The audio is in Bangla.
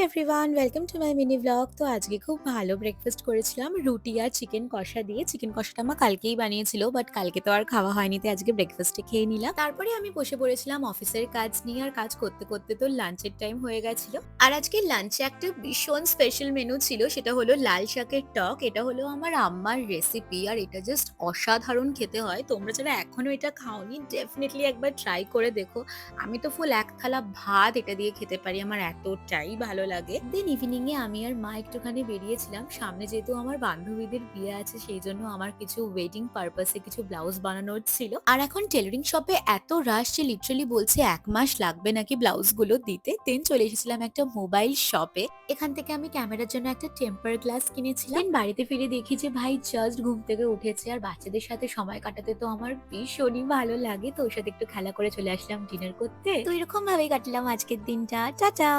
Everyone, welcome to my mini blog. তো আজকে খুব ভালো ব্রেকফাস্ট করেছিলাম রুটি আর চিকেন কষা দিয়ে। চিকেন কষাটা মা কালকেই বানিয়েছিল, বাট কালকে তো আর খাওয়া হয়নি, তাই আজকে ব্রেকফাস্টে খেয়ে নিলাম। তারপরে আমি বসে পড়েছিলাম অফিসের কাজ নিয়ে, আর কাজ করতে করতে তো লাঞ্চের টাইম হয়ে গেছিল। আর আজকে লাঞ্চে একটা ভীষণ স্পেশাল মেনু ছিল, সেটা হলো লাল শাকের টক। এটা হলো আমার আম্মার রেসিপি, আর এটা জাস্ট অসাধারণ খেতে হয়। তোমরা যারা এখনো এটা খাওনি, ডেফিনেটলি একবার ট্রাই করে দেখো। আমি তো ফুল এক থালা ভাত এটা দিয়ে খেতে পারি, আমার এতটাই ভালো লাগে। দেন ইভিনিং এ আমি আর মা একটুখানি বেরিয়েছিলাম। সামনে যেহেতু আমার বান্ধবীদের বিয়ে আছে, সেই জন্য আমার কিছু ওয়েডিং পারপাসে কিছু ব্লাউজ বানানোর ছিল। আর এখন টেলারিং শপে এত রাশ যে লিটারালি বলছে ১ মাস লাগবে নাকি ব্লাউজ গুলো দিতে। দেন চলে এসেছিলাম একটা মোবাইল শপে। এখান থেকে আমি ক্যামেরার জন্য একটা টেম্পার গ্লাস কিনেছিলাম। দেন বাড়িতে ফিরে দেখি যে ভাই জাস্ট ঘুম থেকে উঠেছে, আর বাচ্চাদের সাথে সময় কাটাতে তো আমার ভীষণই ভালো লাগে। তো ওর সাথে একটু খেলা করে চলে আসলাম ডিনার করতে। তো এরকম ভাবেই কাটলাম আজকের দিনটা। টাটা।